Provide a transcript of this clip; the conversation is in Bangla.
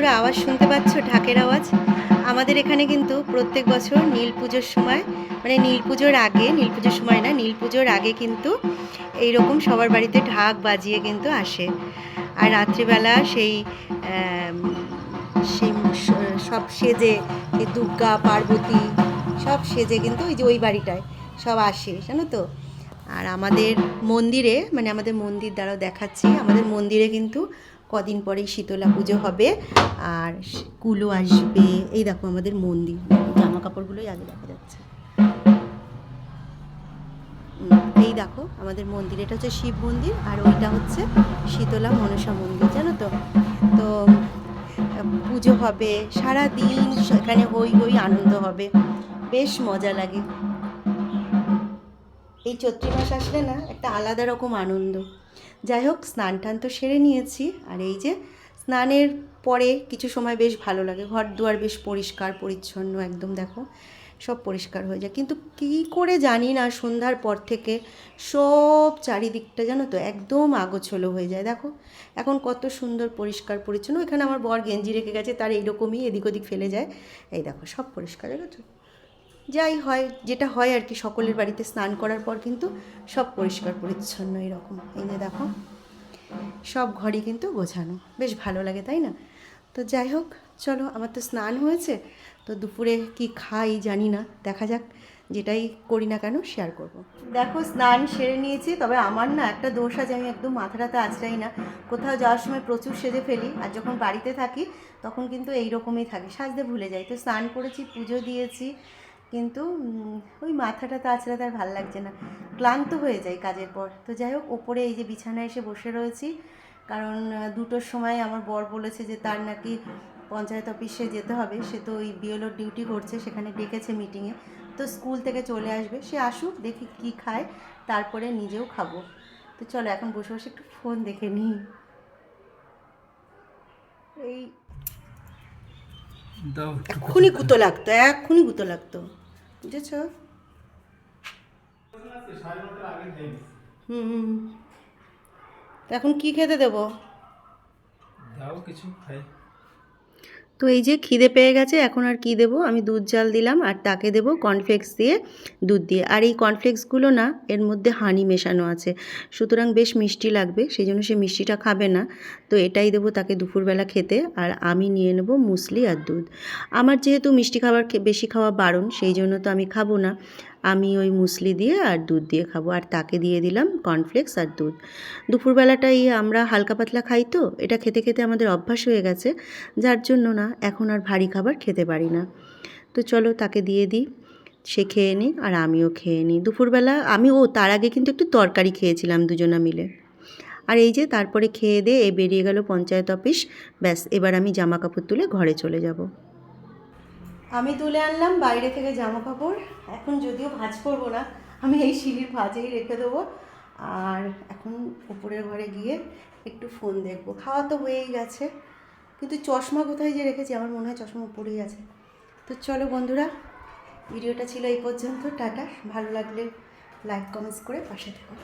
বন্ধুরা আওয়াজ শুনতে পাচ্ছ, ঢাকের আওয়াজ। আমাদের এখানে কিন্তু প্রত্যেক বছর নীল পুজোর সময়, মানে নীল পুজোর আগে, নীল পুজোর সময় না, নীল পুজোর আগে কিন্তু এইরকম সবার বাড়িতে ঢাক বাজিয়ে কিন্তু আসে। আর রাত্রিবেলা সেই সেই সব সেজে, এই দুর্গা পার্বতী সব সেজে কিন্তু ওই যে ওই বাড়িটায় সব আসে, জানো তো। আর আমাদের মন্দিরে, মানে আমাদের মন্দির দ্বারাও দেখাচ্ছি, আমাদের মন্দিরে কিন্তু কদিন পরেই শীতলা পুজো হবে আর কুলো আসবে। এই দেখো আমাদের মন্দির, জামা কাপড়গুলোই আগে দেখা যাচ্ছে। এই দেখো আমাদের মন্দির, এটা হচ্ছে শিব মন্দির আর ওইটা হচ্ছে শীতলা মনসা মন্দির, জানো তো। তো পুজো হবে সারা দিন, সেখানে হই হই আনন্দ হবে, বেশ মজা লাগে। এই চৈত্র মাস আসলে না একটা আলাদা রকম আনন্দ। যাই হোক, স্নান টান তো সেরে নিয়েছি, আর এই যে স্নানের পরে কিছু সময় বেশ ভালো লাগে, ঘর দুয়ার বেশ পরিষ্কার পরিচ্ছন্ন একদম, দেখো সব পরিষ্কার হয়ে যায়। কিন্তু কী করে জানি না, সন্ধ্যার পর থেকে সব চারিদিকটা জানো তো একদম আগোছলো হয়ে যায়। দেখো এখন কত সুন্দর পরিষ্কার পরিচ্ছন্ন। এখানে আমার বর গেঞ্জি রেখে গেছে, তার এইরকমই এদিক ওদিক ফেলে যায়। এই দেখো সব পরিষ্কার, দেখো। যাই হয়, যেটা হয় আর কি, সকলের বাড়িতে স্নান করার পর কিন্তু সব পরিষ্কার পরিচ্ছন্ন এরকম। এই যে দেখো সব ঘরই কিন্তু গোছানো, বেশ ভালো লাগে, তাই না? তো যাই হোক, চলো, আমার তো স্নান হয়েছে, তো দুপুরে কি খাই জানি না, দেখা যাক। যেটাই করি না কেন শেয়ার করব। দেখো স্নান সেরে নিয়েছি, তবে আমার না একটা দোষ আছে, আমি একদম মাথাটাতে আঁচড়াই না। কোথাও যাওয়ার সময় প্রচুর সেজে ফেলি, আর যখন বাড়িতে থাকি তখন কিন্তু এইরকমই থাকে, সাজতে ভুলে যাই। তো স্নান করেছি, পুজো দিয়েছি, কিন্তু ওই মাথাটাতে আঁচড়াতে আর ভালো লাগছে না, ক্লান্ত হয়ে যায় কাজের পর। তো যাই হোক, ওপরে এই যে বিছানায় এসে বসে রয়েছি, কারণ 2টোর সময় আমার বর বলেছে যে তার নাকি পঞ্চায়েত অফিসে যেতে হবে, সে তো ওই বিএলওর ডিউটি করছে, সেখানে ডেকেছে মিটিংয়ে। তো স্কুল থেকে চলে আসবে, সে আসুক, দেখি কি খায়, তারপরে নিজেও খাবো। তো চলো এখন বসে বসে একটু ফোন দেখে নিই। এই এক্ষুনি গুঁতো লাগতো, এক্ষুনি গুঁতো লাগতো, বুঝেছ? হুম, এখন কি খেতে দেবো? দাও কিছু খাই। তো এই যে খিদে পেয়ে গেছে, এখন আর কি দেবো, আমি দুধ জাল দিলাম আর তাকে দেবো কর্নফ্লেক্স দিয়ে, দুধ দিয়ে। আর এই কর্নফ্লেক্সগুলো না, এর মধ্যে হানি মেশানো আছে, সুতরাং বেশ মিষ্টি লাগবে, সেই জন্য সে মিষ্টিটা খাবে না। তো এটাই দেবো তাকে দুপুরবেলা খেতে। আর আমি নিয়ে নেবো মুসলি আর দুধ। আমার যেহেতু মিষ্টি খাবার বেশি খাওয়া বারণ, সেই জন্য তো আমি খাবো না, আমি ওই মুসলি দিয়ে আর দুধ দিয়ে খাবো। আর তাকে দিয়ে দিলাম কর্নফ্লেক্স আর দুধ। দুপুরবেলাটাই আমরা হালকা পাতলা খাই, তো এটা খেতে খেতে আমাদের অভ্যাস হয়ে গেছে, যার জন্য না এখন আর ভারী খাবার খেতে পারি না। তো চলো তাকে দিয়ে দিই, সে খেয়ে নিই আর আমিও খেয়ে নিই। দুপুরবেলা আমি তার আগে কিন্তু একটু তরকারি খেয়েছিলাম দুজনা মিলে। আর এই যে তারপরে খেয়ে দিয়ে বেরিয়ে গেল পঞ্চায়েত অফিস। ব্যাস, এবার আমি জামা কাপড় তুলে ঘরে চলে যাব। আমি তুলে আনলাম বাইরে থেকে জামা কাপড়, এখন যদিও ভাঁজ করবো না, আমি এই সিঁড়ির ভাঁজেই রেখে দেবো। আর এখন উপরের ঘরে গিয়ে একটু ফোন দেখবো। খাওয়া তো হয়েই গেছে, কিন্তু চশমা কোথায় যে রেখেছি, আমার মনে হয় চশমা উপরেই আছে। তো চলো বন্ধুরা, ভিডিওটা ছিল এই পর্যন্ত, টাটা। ভালো লাগলে লাইক কমেন্টস করে পাশে থেকো।